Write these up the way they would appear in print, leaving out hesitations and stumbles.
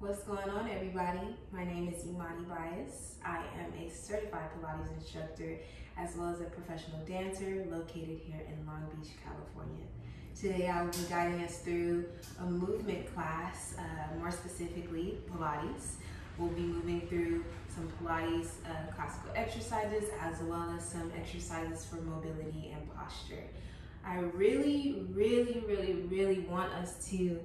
What's going on, everybody? My name is Imani. I am a certified Pilates instructor as well as a professional dancer located here in Long Beach, California. Today I will be guiding us through a movement class, more specifically Pilates. We'll be moving through some Pilates classical exercises as well as some exercises for mobility and posture. I really want us to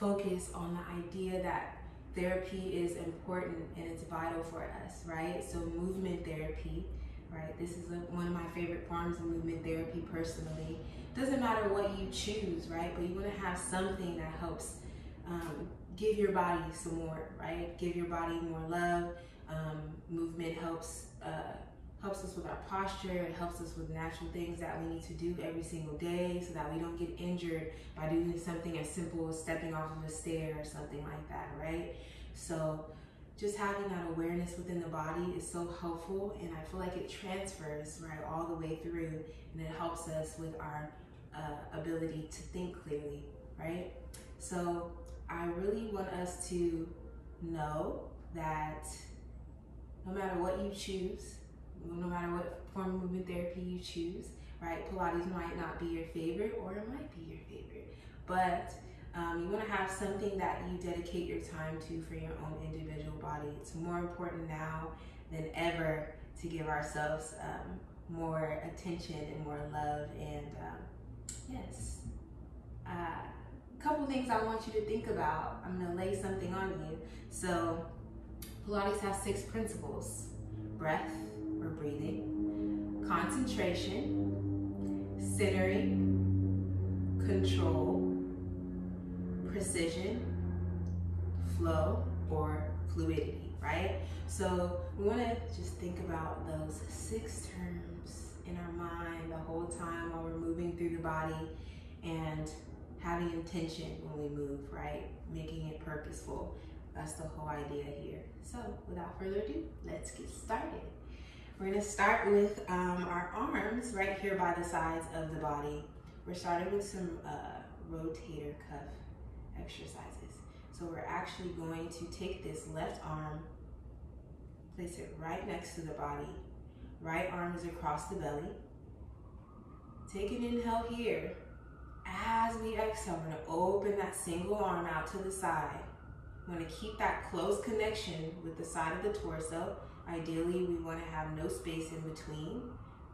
focus on the idea that therapy is important and it's vital for us, right? So movement therapy, right? This is one of my favorite forms of movement therapy personally. Doesn't matter what you choose, right? But you want to have something that helps give your body some more, right? Give your body more love. Movement helps us with our posture. It helps us with natural things that we need to do every single day so that we don't get injured by doing something as simple as stepping off of a stair or something like that, right? So just having that awareness within the body is so helpful, and I feel like it transfers right all the way through, and it helps us with our ability to think clearly, right? So I really want us to know that no matter what you choose, no matter what form of movement therapy you choose, right? Pilates might not be your favorite, or it might be your favorite, but you want to have something that you dedicate your time to for your own individual body. It's more important now than ever to give ourselves more attention and more love. And yes, a couple things I want you to think about. I'm going to lay something on you. So Pilates has 6 principles: breath, or breathing, concentration, centering, control, precision, flow, or fluidity, right? So we want to just think about those 6 terms in our mind the whole time while we're moving through the body, and having intention when we move, right? Making it purposeful. That's the whole idea here. So without further ado, let's get started. We're going to start with our arms right here by the sides of the body. We're starting with some rotator cuff exercises. So we're actually going to take this left arm, place it right next to the body. Right arm is across the belly. Take an inhale here. As we exhale, we're going to open that single arm out to the side. We want to keep that close connection with the side of the torso. Ideally, we want to have no space in between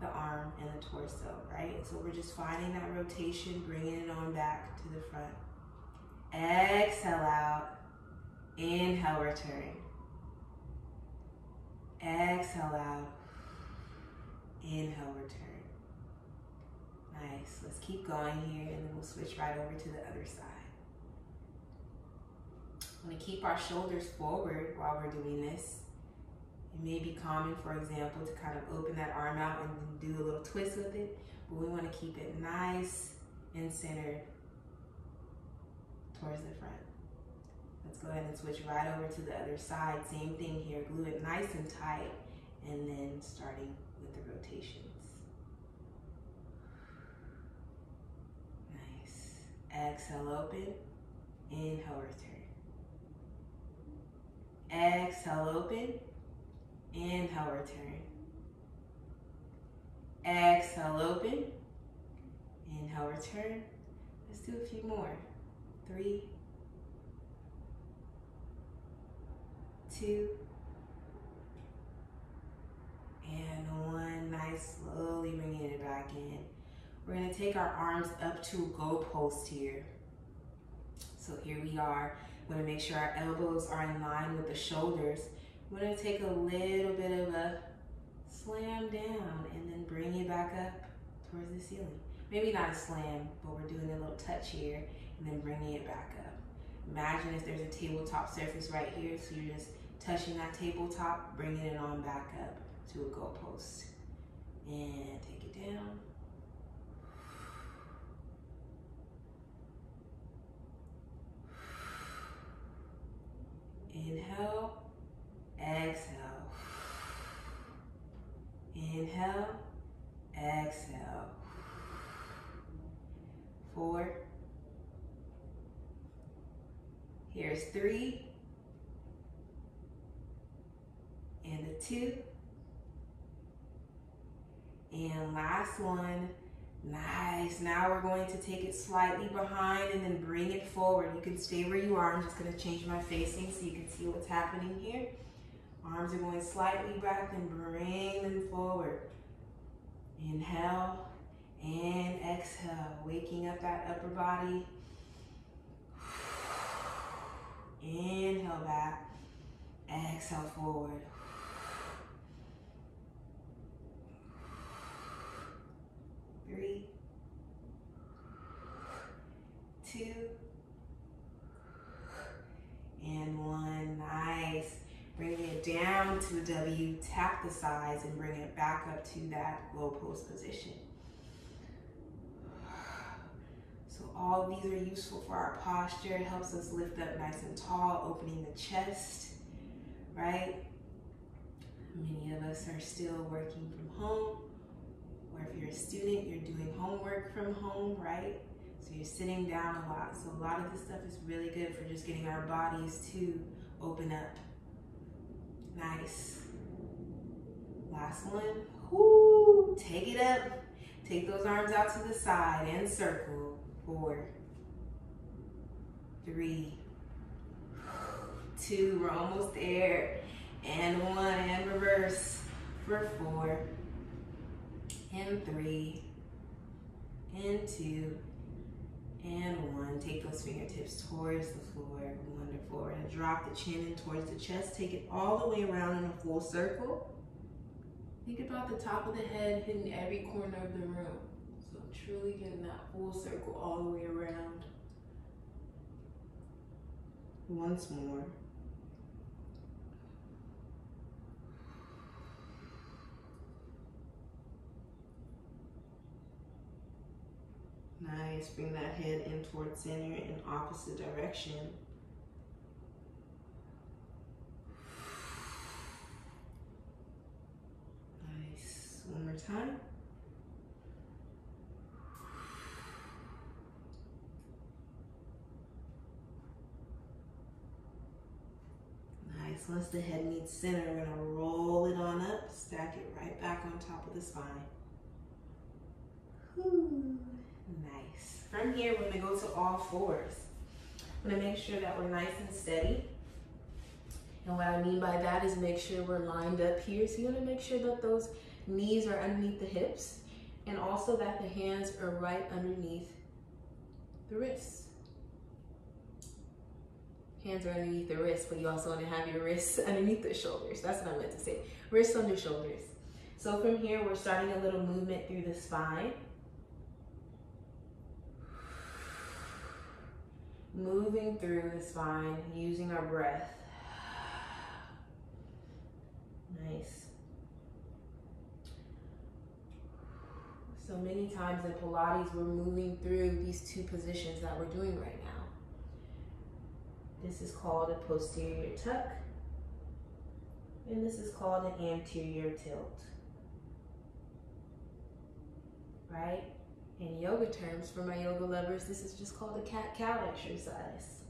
the arm and the torso, right? So we're just finding that rotation, bringing it on back to the front. Exhale out. Inhale, return. Exhale out. Inhale, return. Nice. Let's keep going here, and then we'll switch right over to the other side. We want to keep our shoulders forward while we're doing this. It may be common, for example, to kind of open that arm out and do a little twist with it, but we want to keep it nice and centered towards the front. Let's go ahead and switch right over to the other side. Same thing here. Glue it nice and tight, and then starting with the rotations. Nice. Exhale, open. Inhale, return. Exhale, open. Inhale, return. Exhale, open. Inhale, return. Let's do a few more. 3, 2, and 1. Nice, slowly bringing it back in. We're going to take our arms up to a goalpost here. So here we are. We want to make sure our elbows are in line with the shoulders. We're going to take a little bit of a slam down and then bring it back up towards the ceiling. Maybe not a slam, but we're doing a little touch here and then bringing it back up. Imagine if there's a tabletop surface right here, so you're just touching that tabletop, bringing it on back up to a goalpost. And take it down. Inhale. Exhale. Inhale. Exhale. 4, Here's 3. And a 2. And last one. Nice. Now we're going to take it slightly behind and then bring it forward. You can stay where you are. I'm just going to change my facing so you can see what's happening here. Arms are going slightly back and bring them forward. Inhale and exhale. Waking up that upper body. Inhale back. Exhale forward. 3, 2, and 1. Nice. Bring it down to a W, tap the sides, and bring it back up to that low post position. So all of these are useful for our posture. It helps us lift up nice and tall, opening the chest, right? Many of us are still working from home. Or if you're a student, you're doing homework from home, right? So you're sitting down a lot. So a lot of this stuff is really good for just getting our bodies to open up. Nice. Last one. Whoo! Take it up. Take those arms out to the side and circle. 4, 3, 2. We're almost there. And 1. And reverse for 4. And 3, and 2, and 1. Take those fingertips towards the floor. Wonderful. We're going to drop the chin in towards the chest. Take it all the way around in a full circle. Think about the top of the head hitting every corner of the room. So truly getting that full circle all the way around. Once more. Nice. Bring that head in towards center in opposite direction. Nice. One more time. Nice. Once the head meets center, we're going to roll it on up, stack it right back on top of the spine. Whew. Nice. From here, we're going to go to all fours. I'm going to make sure that we're nice and steady. And what I mean by that is make sure we're lined up here. So you want to make sure that those knees are underneath the hips and also that the hands are right underneath the wrists. Hands are underneath the wrists, but you also want to have your wrists underneath the shoulders. That's what I meant to say. Wrists under shoulders. So from here, we're starting a little movement through the spine. Moving through the spine, using our breath. Nice. So many times in Pilates, we're moving through these two positions that we're doing right now. This is called a posterior tuck, and this is called an anterior tilt. Right? In yoga terms, for my yoga lovers, this is just called a cat-cow exercise.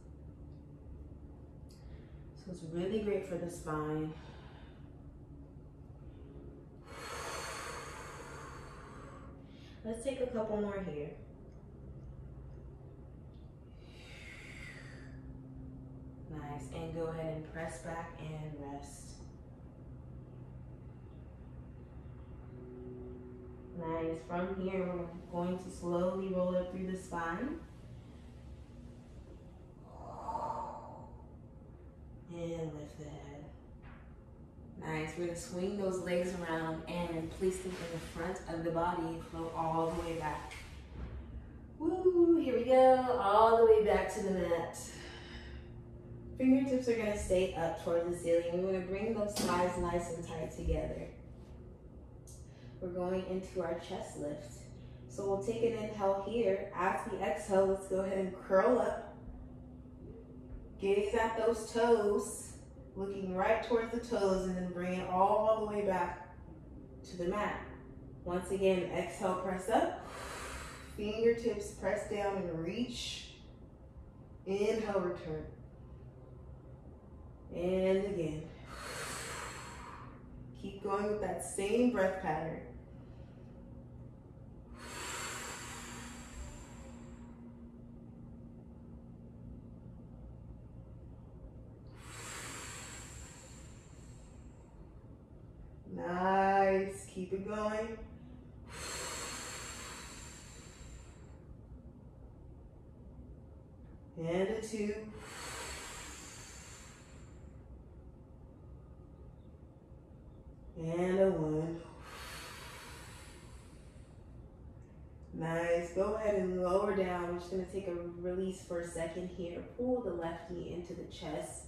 So it's really great for the spine. Let's take a couple more here. Nice, and go ahead and press back and rest. Nice. From here, we're going to slowly roll up through the spine. And lift the head. Nice. We're going to swing those legs around and place them in the front of the body. Flow all the way back. Woo! Here we go. All the way back to the mat. Fingertips are going to stay up towards the ceiling. We're going to bring those thighs nice and tight together. We're going into our chest lift. So we'll take an inhale here. As we exhale, let's go ahead and curl up. Gaze at those toes, looking right towards the toes, and then bring it all the way back to the mat. Once again, exhale, press up. Fingertips press down and reach. Inhale, return. And again. Keep going with that same breath pattern. Nice. Keep it going. And a 2. And a 1. Nice. Go ahead and lower down. We're just going to take a release for a second here. Pull the left knee into the chest.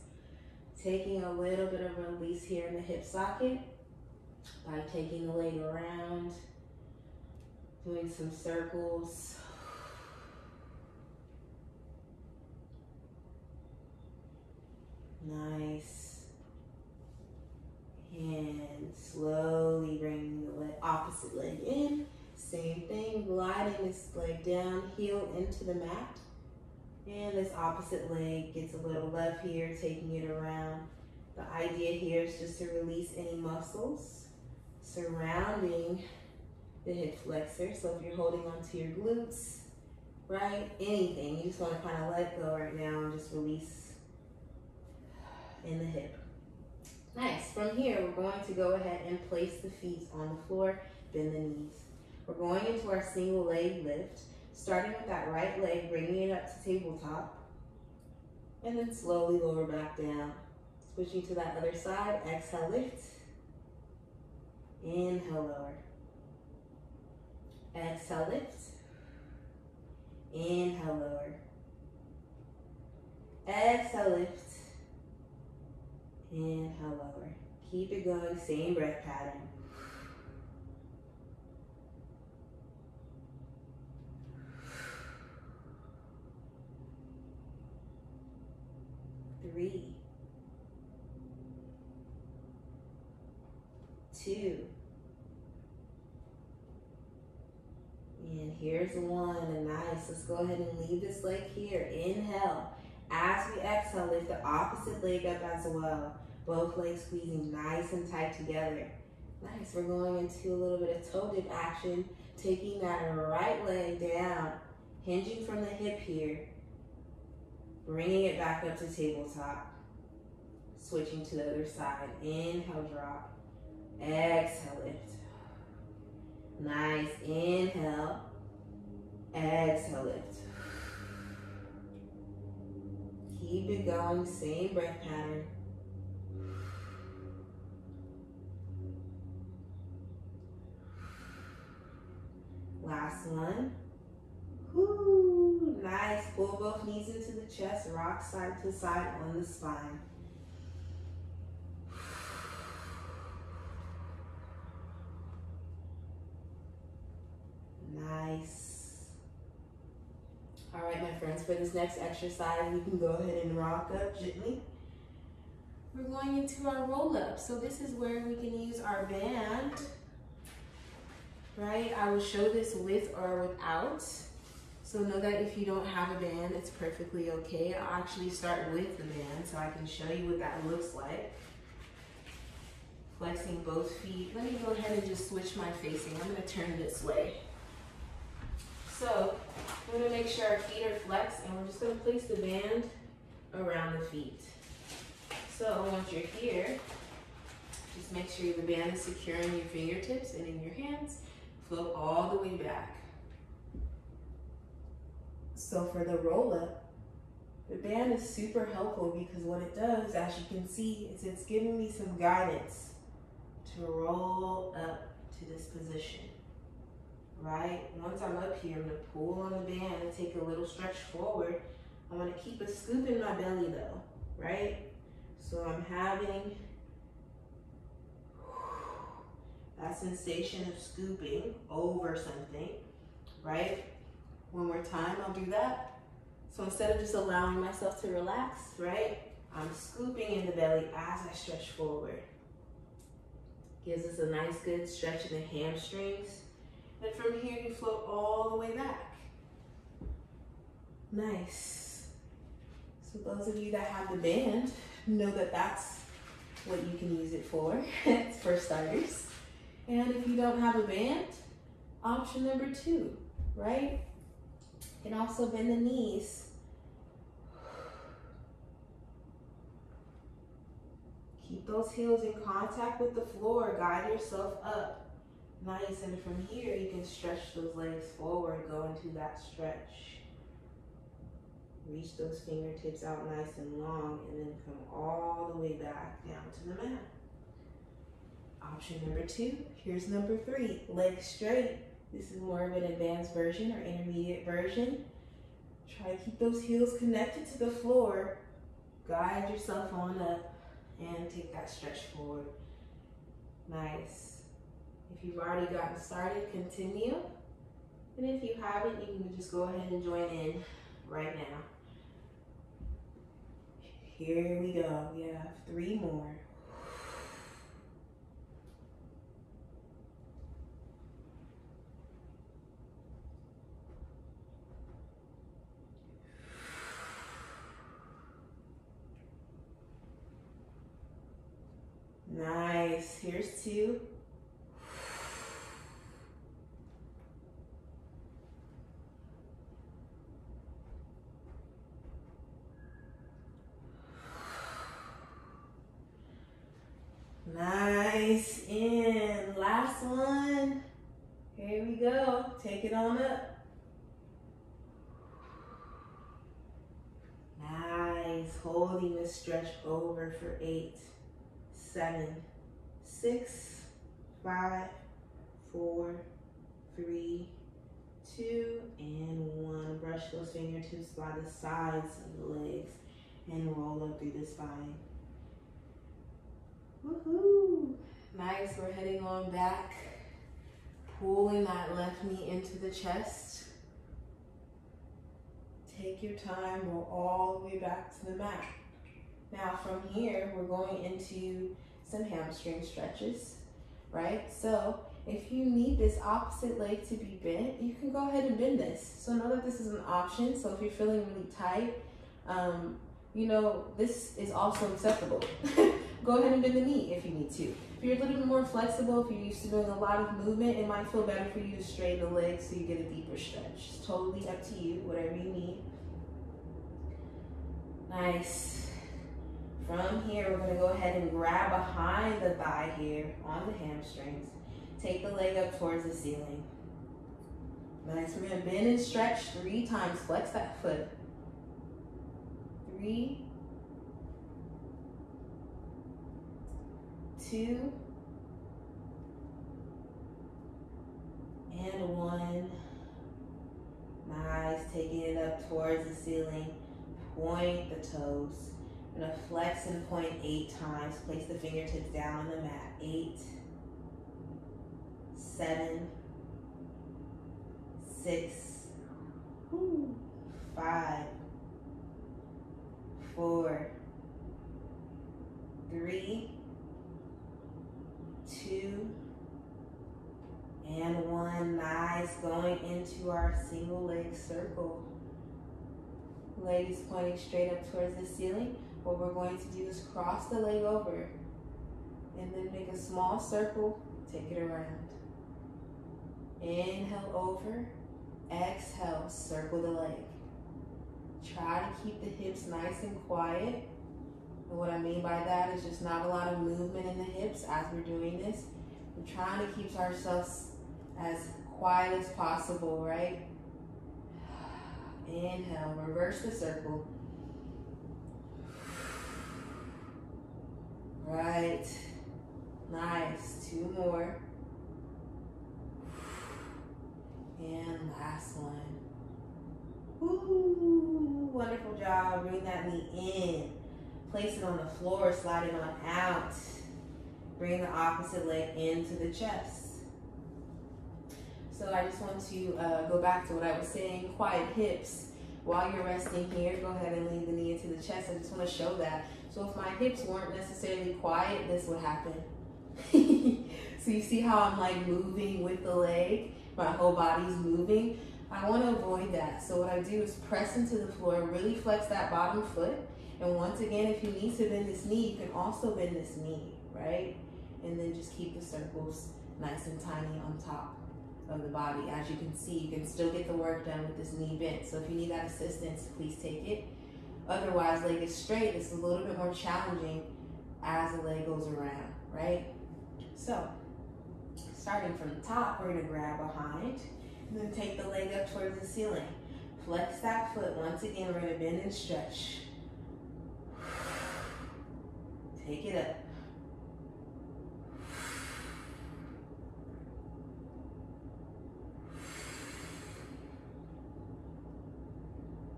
Taking a little bit of release here in the hip socket by taking the leg around, doing some circles. Nice. And slowly bringing the opposite leg in. Same thing, gliding this leg down, heel into the mat. And this opposite leg gets a little left here, taking it around. The idea here is just to release any muscles surrounding the hip flexor. So if you're holding onto your glutes, right, anything, you just want to kind of let go right now and just release in the hip. Nice. From here, we're going to go ahead and place the feet on the floor, bend the knees. We're going into our single leg lift, starting with that right leg, bringing it up to tabletop, and then slowly lower back down. Switching to that other side, exhale, lift. Inhale, lower. Exhale, lift. Inhale, lower. Exhale, lift. Inhale, lower. Keep it going, same breath pattern. Three, 2, and here's 1, and nice. Let's go ahead and leave this leg here. Inhale. As we exhale, lift the opposite leg up as well. Both legs squeezing nice and tight together. Nice. We're going into a little bit of toe dip action, taking that right leg down, hinging from the hip here, bringing it back up to tabletop. Switching to the other side. Inhale, drop. Exhale, lift. Nice. Inhale. Exhale, lift. Keep it going. Same breath pattern. Last one. Woo. Nice. Pull both knees into the chest. Rock side to side on the spine. Nice. All right, my friends, for this next exercise, we can go ahead and rock up gently. We're going into our roll up. So this is where we can use our band, right? I will show this with or without. So know that if you don't have a band, it's perfectly okay. I'll actually start with the band so I can show you what that looks like. Flexing both feet. Let me go ahead and just switch my facing. I'm gonna turn this way. So we're gonna make sure our feet are flexed, and we're just gonna place the band around the feet. So once you're here, just make sure the band is secure in your fingertips and in your hands. Float all the way back. So for the roll up, the band is super helpful because what it does, as you can see, is it's giving me some guidance to roll up to this position. Right? Once I'm up here, I'm gonna pull on the band and take a little stretch forward. I wanna keep a scoop in my belly though, right? So I'm having that sensation of scooping over something, right? One more time, I'll do that. So instead of just allowing myself to relax, right? I'm scooping in the belly as I stretch forward. Gives us a nice good stretch in the hamstrings. And from here, you float all the way back. Nice. So those of you that have the band, know that that's what you can use it for. It's for starters. And if you don't have a band, option number 2, right? You can also bend the knees. Keep those heels in contact with the floor. Guide yourself up. Nice. And from here, you can stretch those legs forward. Go into that stretch. Reach those fingertips out nice and long, and then come all the way back down to the mat. Option number 2. Here's number 3. Legs straight. This is more of an advanced version or intermediate version. Try to keep those heels connected to the floor. Guide yourself on up and take that stretch forward. Nice. If you've already gotten started, continue. And if you haven't, you can just go ahead and join in right now. Here we go. We have 3 more. Nice. Here's 2. Nice. And last one. Here we go. Take it on up. Nice. Holding this stretch over for 8, 7, 6, 5, 4, 3, 2, and 1. Brush those fingertips by the sides of the legs and roll up through the spine. Woohoo! Nice. We're heading on back. Pulling that left knee into the chest. Take your time. Roll all the way back to the mat. Now from here, we're going into some hamstring stretches, right? So if you need this opposite leg to be bent, you can go ahead and bend this. So know that this is an option. So if you're feeling really tight, you know, this is also acceptable. Go ahead and bend the knee if you need to. If you're a little bit more flexible, if you're used to doing a lot of movement, it might feel better for you to straighten the legs so you get a deeper stretch. It's totally up to you, whatever you need. Nice. From here, we're gonna go ahead and grab behind the thigh here on the hamstrings. Take the leg up towards the ceiling. Nice. We're gonna bend and stretch 3 times. Flex that foot. 3, 2, and 1. Nice. Taking it up towards the ceiling. Point the toes. I'm gonna flex and point 8 times. Place the fingertips down on the mat. 8, 7, 6, 5, 4, 3, 2, and 1. Nice. Going into our single leg circle. Leg is pointing straight up towards the ceiling. What we're going to do is cross the leg over and then make a small circle. Take it around. Inhale over. Exhale. Circle the leg. Try to keep the hips nice and quiet. And what I mean by that is just not a lot of movement in the hips as we're doing this. We're trying to keep ourselves as quiet as possible, right? Inhale, reverse the circle. Right. Nice. 2 more. And last one. Woo! Wonderful job. Bring that knee in. Place it on the floor, slide it on out. Bring the opposite leg into the chest. So I just want to go back to what I was saying, quiet hips. While you're resting here, go ahead and lean the knee into the chest. I just want to show that. So if my hips weren't necessarily quiet, this would happen. So you see how I'm like moving with the leg? My whole body's moving. I want to avoid that. So what I do is press into the floor, really flex that bottom foot, And once again, if you need to bend this knee, you can also bend this knee, right? And then just keep the circles nice and tiny on top of the body. As you can see, you can still get the work done with this knee bent. So if you need that assistance, please take it. Otherwise, leg is straight. It's a little bit more challenging as the leg goes around, right? So, starting from the top, we're gonna grab behind and then take the leg up towards the ceiling. Flex that foot. Once again, we're gonna bend and stretch. Take it up.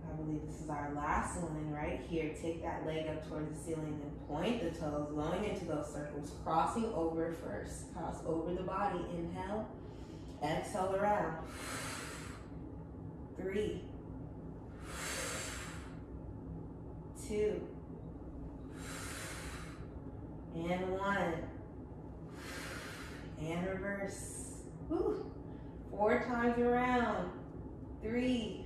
I believe this is our last one right here. Take that leg up towards the ceiling and point the toes, going into those circles, crossing over first. Cross over the body. Inhale, exhale around. 3, 2, and 1, and reverse. Woo. 4 times around. 3,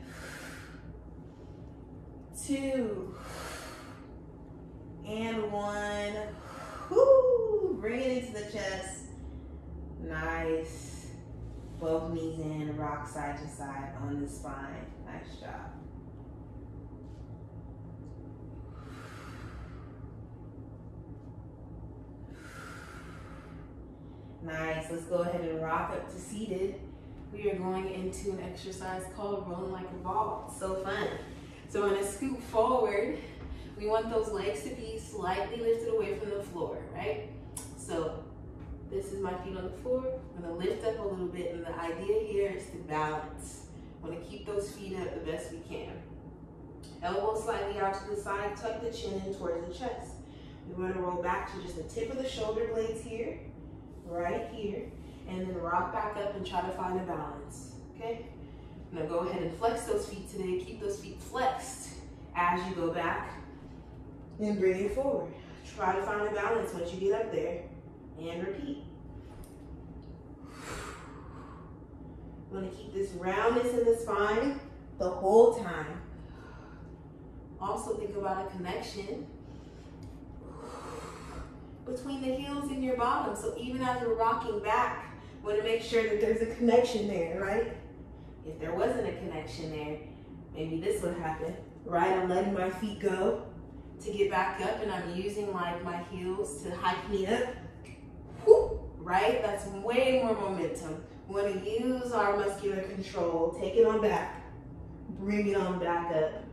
2, and 1. Woo. Bring it into the chest. Nice. Both knees in, rock side to side on the spine. Nice job. Nice. Let's go ahead and rock up to seated. We are going into an exercise called rolling like a ball. So fun. So we're going to scoot forward. We want those legs to be slightly lifted away from the floor, right? So this is my feet on the floor. I'm going to lift up a little bit, and the idea here is to balance. I want to keep those feet up the best we can. Elbows slightly out to the side, tuck the chin in towards the chest. We want to roll back to just the tip of the shoulder blades here, right here, and then rock back up and try to find a balance, okay? I'm going to go ahead and flex those feet today. Keep those feet flexed as you go back and bring it forward. Try to find a balance once you get up there. And repeat. I'm going to keep this roundness in the spine the whole time. Also think about a connection between the heels and your bottom. So even as we're rocking back, we want to make sure that there's a connection there, right? If there wasn't a connection there, maybe this would happen, right? I'm letting my feet go to get back up, and I'm using like my heels to hike me up. Right? That's way more momentum. We want to use our muscular control. Take it on back. Bring it on back up.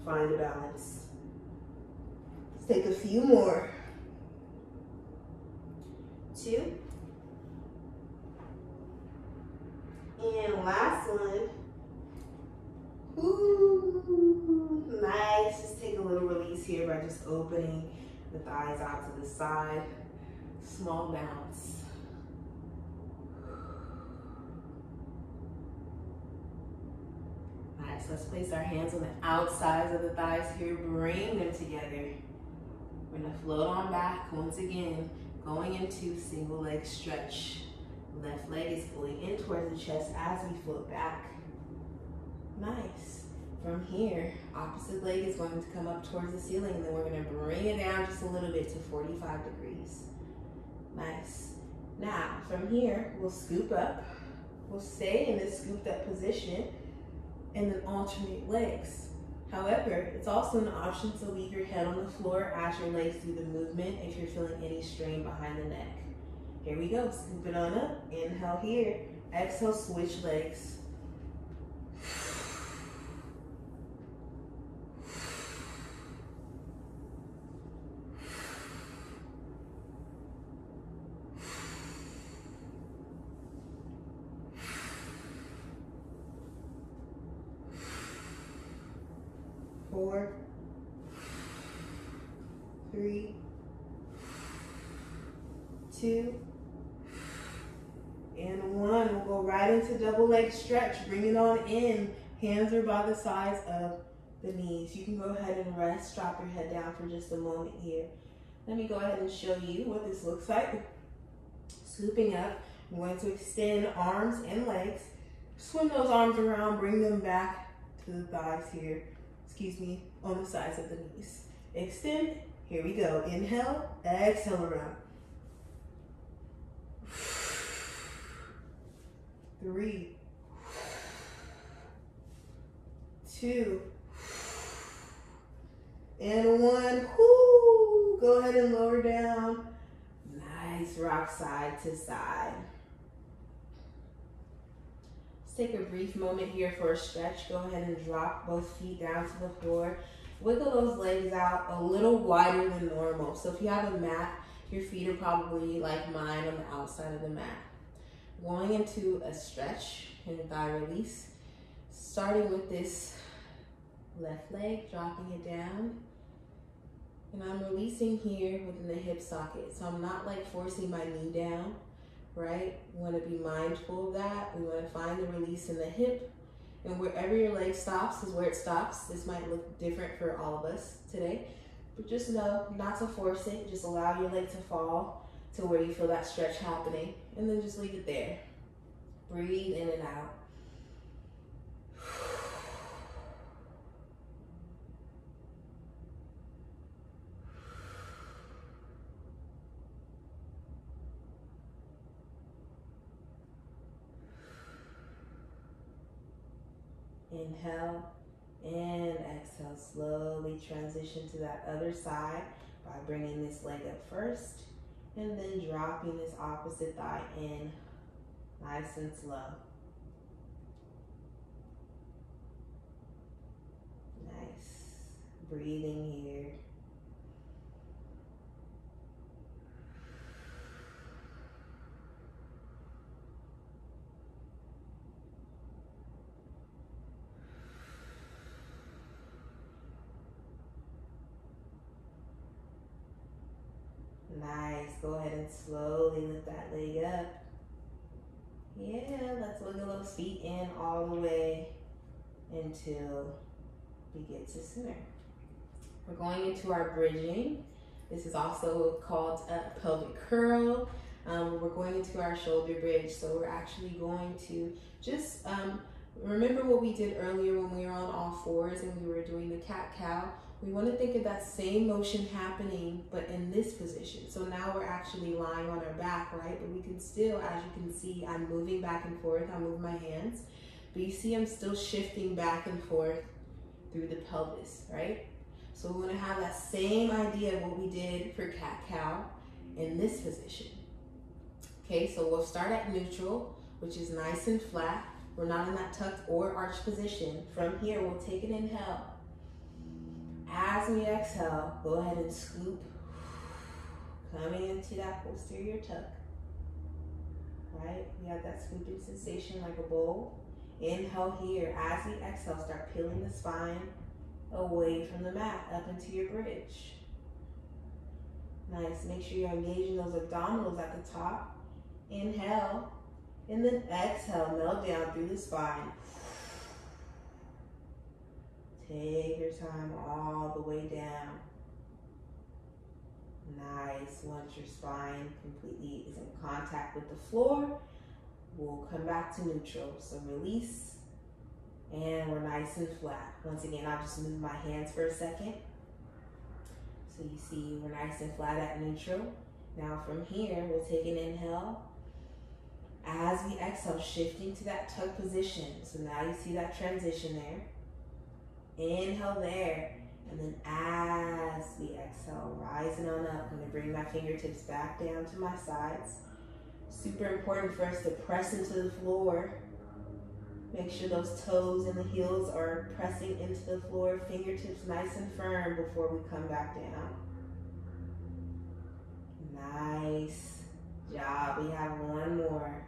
Find a balance. Let's take a few more. 2. And last one. Ooh, nice. Just take a little release here by just opening the thighs out to the side. Small bounce. Nice. Let's place our hands on the outsides of the thighs here. Bring them together. We're going to float on back once again, going into single leg stretch. Left leg is pulling in towards the chest as we float back. Nice. From here, opposite leg is going to come up towards the ceiling, and then we're going to bring it down just a little bit to 45 degrees. Nice. Now, from here, we'll scoop up. We'll stay in this scooped up position and then alternate legs. However, it's also an option to leave your head on the floor as your legs do the movement if you're feeling any strain behind the neck. Here we go. Scoop it on up. Inhale here. Exhale, switch legs. Four, 3, 2, and 1. We'll go right into double leg stretch. Bring it on in. Hands are by the sides of the knees. You can go ahead and rest. Drop your head down for just a moment here. Let me go ahead and show you what this looks like. Swooping up, I'm going to extend arms and legs. Swing those arms around. Bring them back to the thighs here. Excuse me, on the sides of the knees. Extend. Here we go. Inhale, exhale around. 3, 2, and 1. Whoo! Go ahead and lower down. Nice, rock side to side. Let's take a brief moment here for a stretch. Go ahead and drop both feet down to the floor. Wiggle those legs out a little wider than normal. So if you have a mat, your feet are probably like mine on the outside of the mat. Going into a stretch and thigh release. Starting with this left leg, dropping it down. And I'm releasing here within the hip socket. So I'm not like forcing my knee down, right? We want to be mindful of that. We want to find the release in the hip. And wherever your leg stops is where it stops. This might look different for all of us today. But just know not to force it. Just allow your leg to fall to where you feel that stretch happening. And then just leave it there. Breathe in and out. Inhale and exhale. Slowly transition to that other side by bringing this leg up first and then dropping this opposite thigh in nice and slow. Nice. Breathing here. Nice. Go ahead and slowly lift that leg up. Yeah, let's wiggle those feet in all the way until we get to center. We're going into our bridging. This is also called a pelvic curl. We're going into our shoulder bridge. So we're actually going to just remember what we did earlier when we were on all fours and we were doing the cat-cow. We want to think of that same motion happening, but in this position. So now we're actually lying on our back, right? But we can still, as you can see, I'm moving back and forth. I'm moving my hands. But you see I'm still shifting back and forth through the pelvis, right? So we want to have that same idea of what we did for cat-cow in this position. Okay, so we'll start at neutral, which is nice and flat. We're not in that tucked or arched position. From here, we'll take an inhale. As we exhale, go ahead and scoop, coming into that posterior tuck, right? We have that scooping sensation like a bowl. Inhale here. As we exhale, start peeling the spine away from the mat, up into your bridge. Nice. Make sure you're engaging those abdominals at the top. Inhale, and then exhale, melt down through the spine. Take your time all the way down. Nice. Once your spine completely is in contact with the floor, we'll come back to neutral. So release, and we're nice and flat. Once again, I'll just move my hands for a second. So you see we're nice and flat at neutral. Now from here, we'll take an inhale. As we exhale, shifting to that tuck position. So now you see that transition there. Inhale there, and then as we exhale, rising on up, I'm going to bring my fingertips back down to my sides. Super important for us to press into the floor. Make sure those toes and the heels are pressing into the floor, fingertips nice and firm before we come back down. Nice job. We have one more.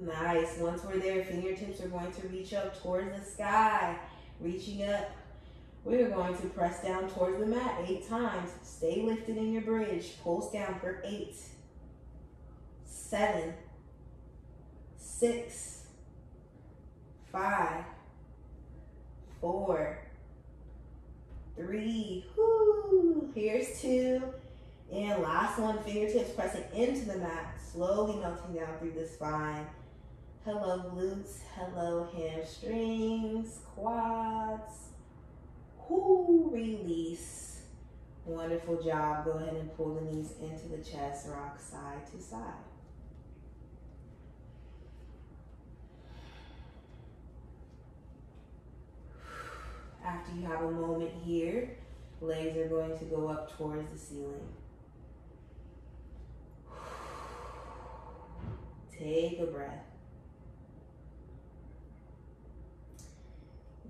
Nice. Once we're there, fingertips are going to reach up towards the sky. Reaching up, we're going to press down towards the mat 8 times. Stay lifted in your bridge. Pulse down for 8, 7, 6, 5, 4, 3. Whoo. Here's 2. And last one, fingertips pressing into the mat, slowly melting down through the spine. Hello glutes, hello hamstrings, quads. Whoo, release. Wonderful job. Go ahead and pull the knees into the chest, rock side to side. After you have a moment here, legs are going to go up towards the ceiling. Take a breath.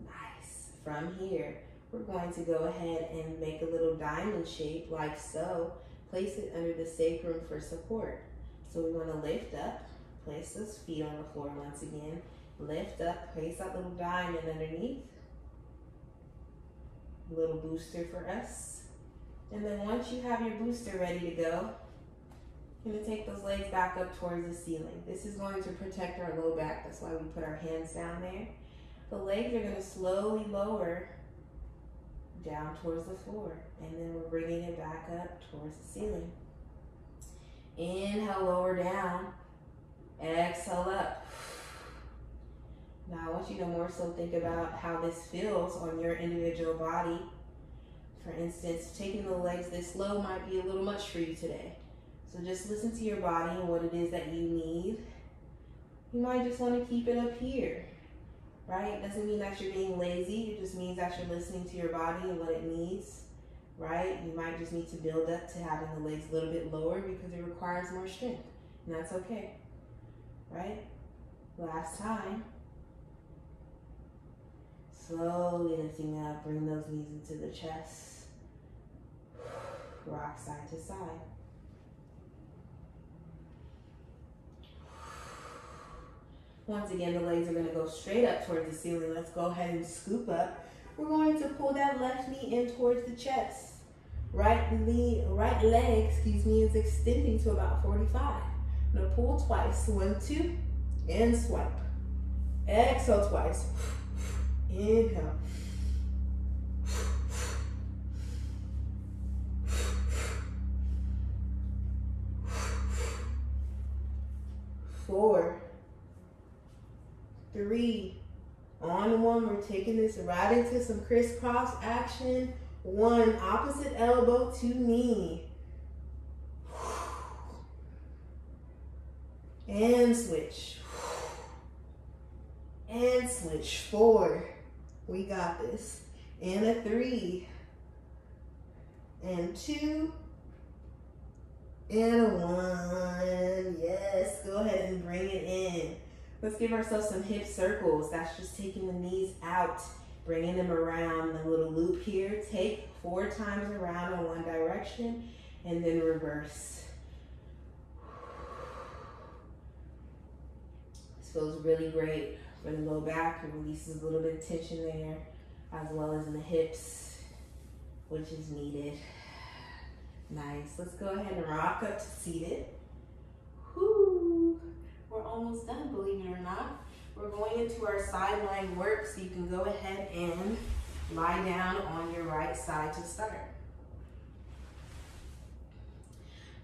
Nice. From here, we're going to go ahead and make a little diamond shape like so. Place it under the sacrum for support. So we want to lift up, place those feet on the floor once again. Lift up, place that little diamond underneath. A little booster for us. And then once you have your booster ready to go, you're going to take those legs back up towards the ceiling. This is going to protect our low back. That's why we put our hands down there. The legs are going to slowly lower down towards the floor. And then we're bringing it back up towards the ceiling. Inhale, lower down. Exhale up. Now I want you to more so think about how this feels on your individual body. For instance, taking the legs this low might be a little much for you today. So just listen to your body and what it is that you need. You might just want to keep it up here, right? It doesn't mean that you're being lazy. It just means that you're listening to your body and what it needs, right? You might just need to build up to having the legs a little bit lower because it requires more strength, and that's okay, right? Last time. Slowly lifting up, bring those knees into the chest. Rock side to side. Once again, the legs are going to go straight up towards the ceiling. Let's go ahead and scoop up. We're going to pull that left knee in towards the chest. Right leg, is extending to about 45. I'm going to pull twice. 1, 2, and swipe. Exhale twice. Inhale. 4, 3, on 1. We're taking this right into some crisscross action. 1, opposite elbow to knee. And switch. And switch. 4. We got this. And a 3. And 2. And a 1. Yes, go ahead and bring it in. Let's give ourselves some hip circles. That's just taking the knees out, bringing them around the little loop here. Take 4 times around in one direction and then reverse. This feels really great for the low back. It releases a little bit of tension there, as well as in the hips, which is needed. Nice. Let's go ahead and rock up to seated. Whoo! We're almost done, believe it or not. We're going into our side lying work, so you can go ahead and lie down on your right side to start.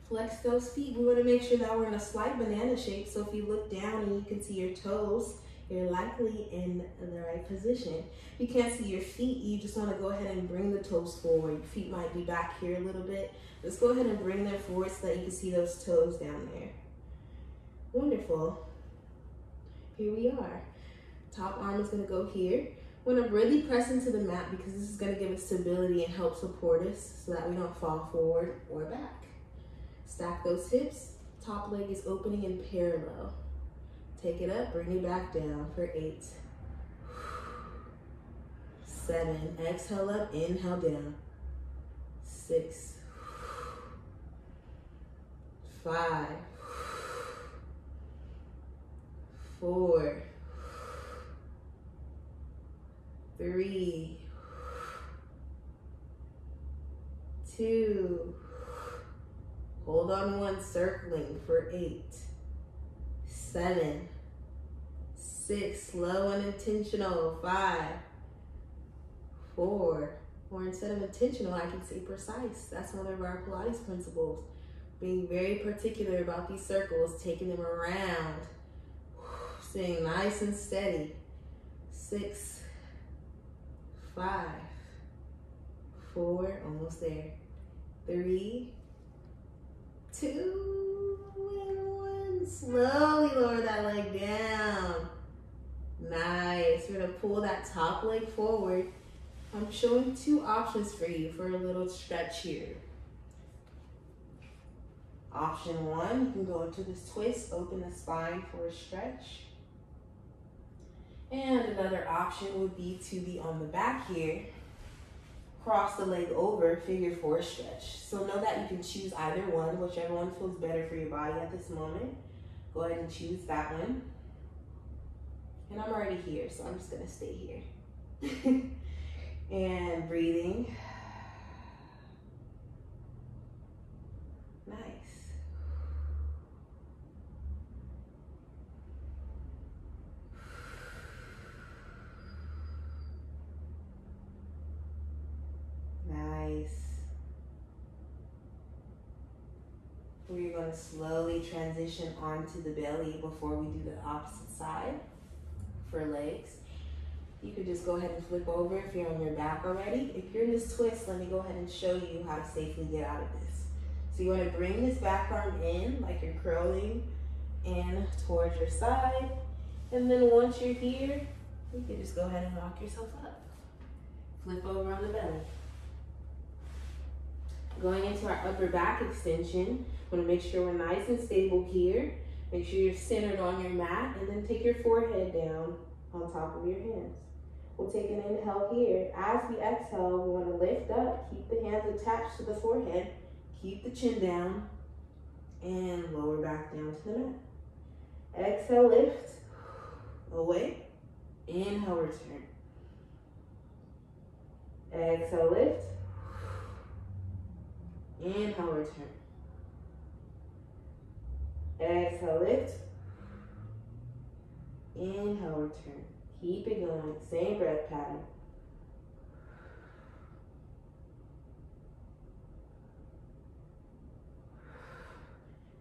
Flex those feet. We want to make sure that we're in a slight banana shape, so if you look down and you can see your toes, you're likely in the right position. If you can't see your feet, you just want to go ahead and bring the toes forward. Your feet might be back here a little bit. Let's go ahead and bring them forward so that you can see those toes down there. Wonderful. Here we are. Top arm is going to go here. We're going to really press into the mat because this is going to give us stability and help support us so that we don't fall forward or back. Stack those hips. Top leg is opening in parallel. Take it up, bring it back down for 8. 7. Exhale up, inhale down. 6. 5. 4. 3. 2. Hold on 1, circling for 8. 7. 6. Slow and intentional. 5. 4. Or instead of intentional, I can say precise. That's one of our Pilates principles. Being very particular about these circles, taking them around. Staying nice and steady. 6, 5, 4, almost there. 3, 2, and 1. Slowly lower that leg down. Nice. We're gonna pull that top leg forward. I'm showing 2 options for you for a little stretch here. Option 1, you can go into this twist, open the spine for a stretch. And another option would be to be on the back here, cross the leg over, figure 4 stretch. So know that you can choose either one, whichever one feels better for your body at this moment. Go ahead and choose that one. And I'm already here, so I'm just gonna stay here. And breathing. Nice. Nice. We're going to slowly transition onto the belly before we do the opposite side for legs. You could just go ahead and flip over if you're on your back already. If you're in this twist, let me go ahead and show you how to safely get out of this. So you want to bring this back arm in like you're curling in towards your side. And then once you're here, you can just go ahead and rock yourself up. Flip over on the belly. Going into our upper back extension, want to make sure we're nice and stable here. Make sure you're centered on your mat, and then take your forehead down on top of your hands. We'll take an inhale here. As we exhale, we want to lift up, keep the hands attached to the forehead, keep the chin down, and lower back down to the mat. Exhale, lift, away, inhale, return. Exhale, lift, inhale, return. Exhale, lift, inhale, return. Keep it going, same breath pattern.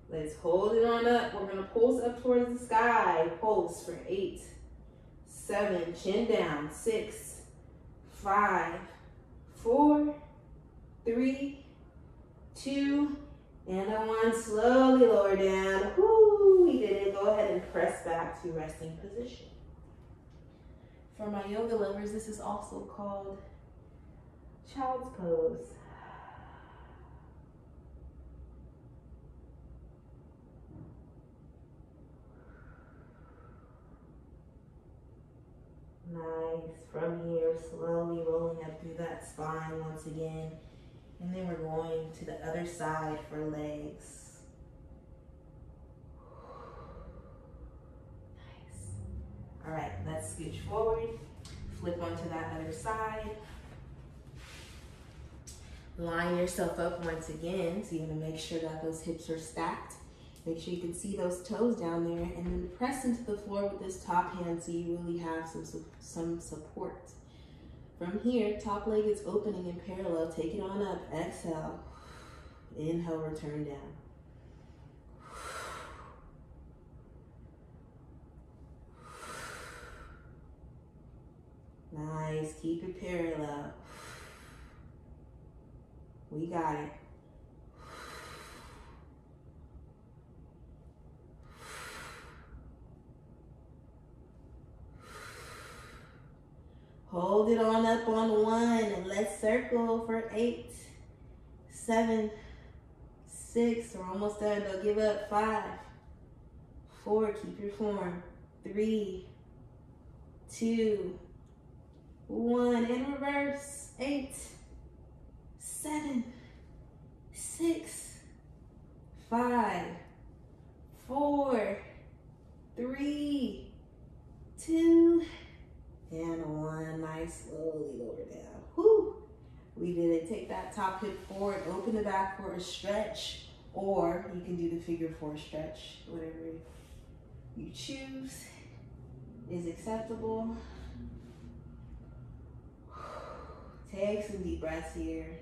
Let's hold it on up. We're gonna pulse up towards the sky. Pulse for 8, 7, chin down, 6, 5, 4, 3, 2, and a 1. Slowly lower down. Woo, we did it. Go ahead and press back to resting position. For my yoga lovers, this is also called child's pose. Nice. From here, slowly rolling up through that spine once again. And then we're going to the other side for legs. Nice. All right, let's scooch forward. Flip onto that other side. Line yourself up once again. So you're gonna make sure that those hips are stacked. Make sure you can see those toes down there, and then press into the floor with this top hand so you really have some support. From here, top leg is opening in parallel. Take it on up. Exhale. Inhale, return down. Nice. Keep it parallel. We got it. Hold it on up on 1, and let's circle for 8, 7, 6, we're almost done, don't give up, 5, 4, keep your form, 3, 2, 1, and reverse, 8, 7, 6, 5, 4, 3, 2, and 1. Nice, slowly lower down. Whew. We did it. Take that top hip forward, open the back for a stretch, or you can do the figure 4 stretch. Whatever you choose is acceptable. Take some deep breaths here.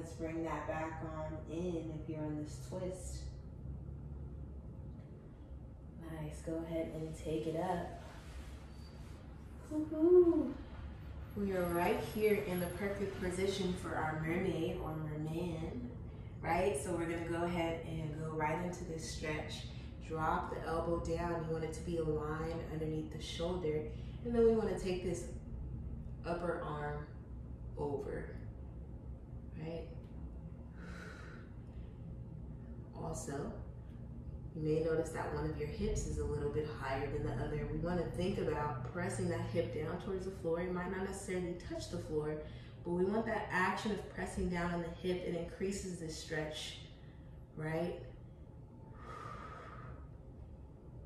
Let's bring that back arm in if you're in this twist. Nice, go ahead and take it up. Woohoo! We are right here in the perfect position for our mermaid or merman, right? So we're gonna go ahead and go right into this stretch. Drop the elbow down. You want it to be aligned underneath the shoulder. And then we wanna take this upper arm over, right? Also, you may notice that one of your hips is a little bit higher than the other. We want to think about pressing that hip down towards the floor. You might not necessarily touch the floor, but we want that action of pressing down on the hip. It increases the stretch, right?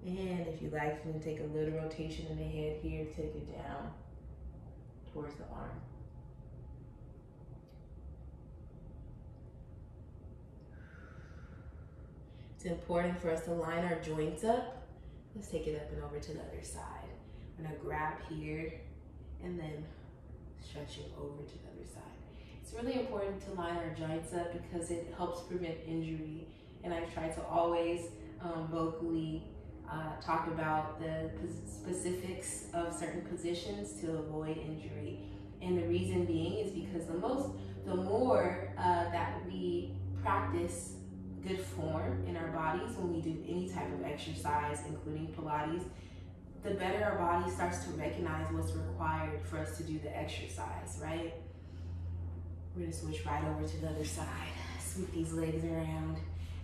And if you like, you can take a little rotation in the head here, take it down towards the arm. It's important for us to line our joints up. Let's take it up and over to the other side. I'm gonna grab here and then stretching over to the other side. It's really important to line our joints up because it helps prevent injury. And I try to always vocally talk about the specifics of certain positions to avoid injury. And the reason being is because the more that we practice good form in our bodies when we do any type of exercise, including Pilates, the better our body starts to recognize what's required for us to do the exercise, right? We're gonna switch right over to the other side, sweep these legs around.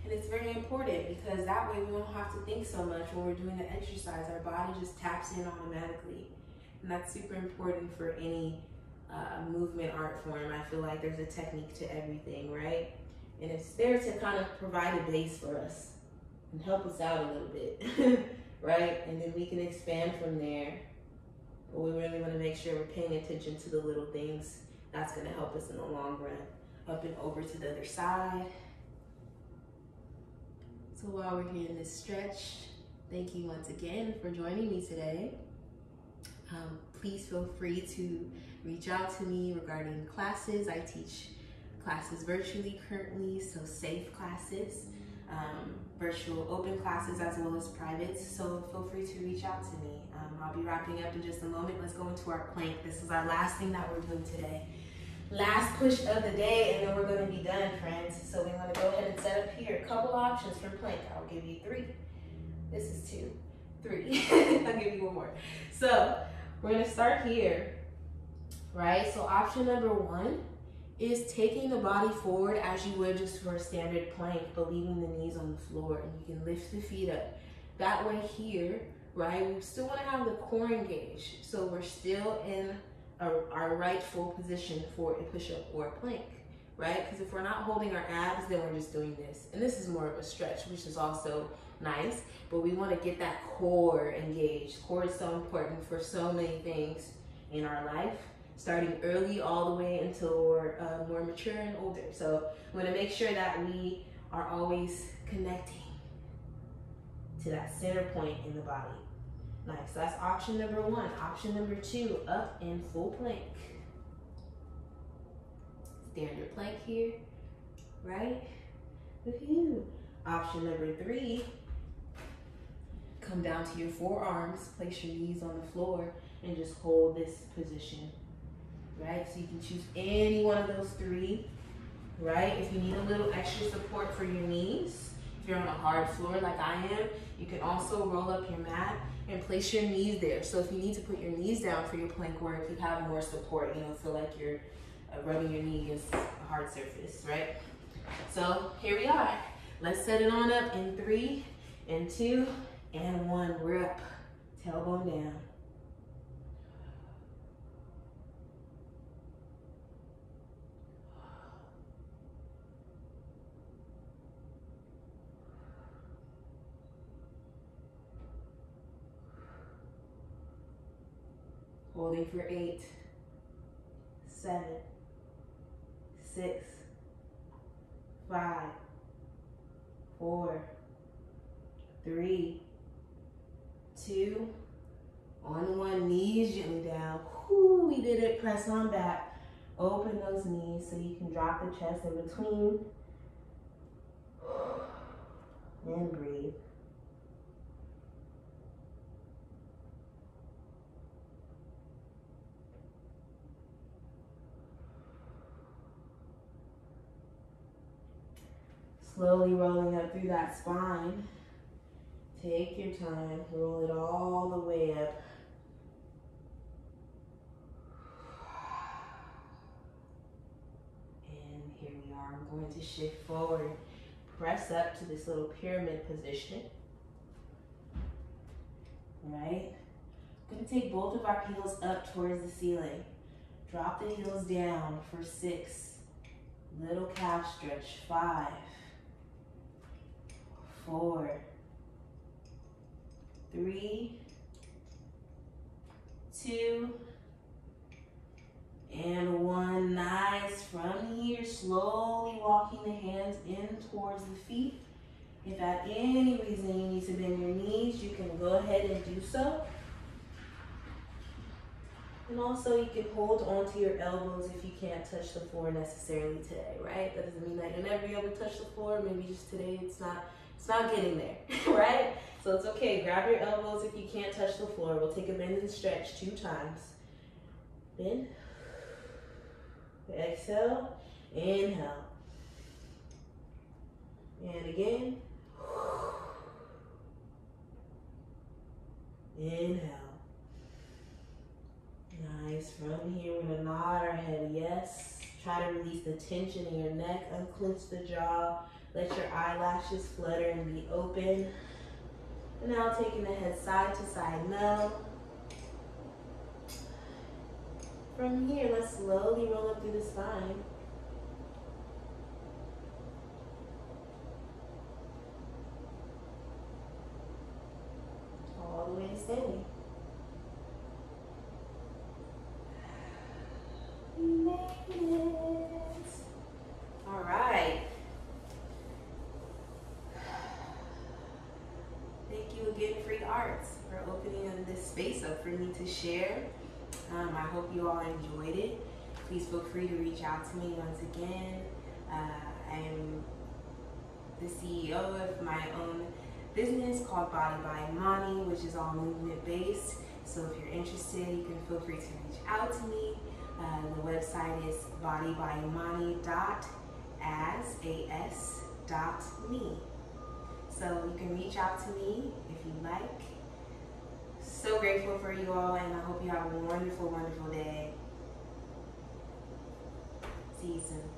And it's very important because that way we don't have to think so much when we're doing the exercise. Our body just taps in automatically. And that's super important for any movement art form. I feel like there's a technique to everything, right? And it's there to kind of provide a base for us and help us out a little bit, right? And then we can expand from there. But we really want to make sure we're paying attention to the little things. That's going to help us in the long run. Up and over to the other side. So while we're here in this stretch, thank you once again for joining me today. Please feel free to reach out to me regarding classes. I teach classes virtually currently, so safe classes, virtual open classes as well as privates. So feel free to reach out to me. I'll be wrapping up in just a moment. Let's go into our plank. This is our last thing that we're doing today. Last push of the day, and then we're going to be done, friends. So we're going to go ahead and set up here. A couple options for plank. I'll give you 3. This is 2, 3. I'll give you one more. So we're going to start here, right? So option number 1 is taking the body forward as you would just for a standard plank, but leaving the knees on the floor, and you can lift the feet up. That way here, right, we still want to have the core engaged, so we're still in our rightful position for a push-up or a plank, right? Because if we're not holding our abs, then we're just doing this. And this is more of a stretch, which is also nice, but we want to get that core engaged. Core is so important for so many things in our life, starting early all the way until we're more mature and older. So we want to make sure that we are always connecting to that center point in the body. Nice, that's option number 1. Option number 2, up in full plank. Standard plank here, right? Woohoo. Option number 3, come down to your forearms, place your knees on the floor, and just hold this position, right? So you can choose any one of those 3, right? If you need a little extra support for your knees, if you're on a hard floor like I am, you can also roll up your mat and place your knees there. So if you need to put your knees down for your plank work, you have more support. You don't feel like you're rubbing your knee against a hard surface, right? So here we are. Let's set it on up in 3, and 2, and 1. We're up, tailbone down. Holding for 8, 7, 6, 5, 4, 3, 2, on 1. Knees gently down. Whoo, we did it. Press on back. Open those knees so you can drop the chest in between. And breathe. Slowly rolling up through that spine. Take your time, roll it all the way up. And here we are. I'm going to shift forward. Press up to this little pyramid position. Right? I'm going to take both of our heels up towards the ceiling. Drop the heels down for 6. Little calf stretch. 5, 4, 3, 2, and 1. Nice. From here, slowly walking the hands in towards the feet. If at any reason you need to bend your knees, you can go ahead and do so. And also you can hold onto your elbows if you can't touch the floor necessarily today, right? That doesn't mean that you'll never be able to touch the floor. Maybe just today it's not getting there, right? So it's okay. Grab your elbows if you can't touch the floor. We'll take a bend and stretch 2 times. Bend. Exhale. Inhale. And again. Inhale. Nice. From here, we're going to nod our head yes. Try to release the tension in your neck. Unclench the jaw. Let your eyelashes flutter and be open. And now taking the head side to side no. From here, let's slowly roll up through the spine. All the way to standing. We made it. All right. Thank you again, Free Arts, for opening this space up for me to share. I hope you all enjoyed it. Please feel free to reach out to me once again. I am the CEO of my own business called Body by Imani, which is all movement based. So if you're interested, you can feel free to reach out to me. The website is bodybyimani.as.me. So you can reach out to me if you like. So grateful for you all, and I hope you have a wonderful, wonderful day. See you soon.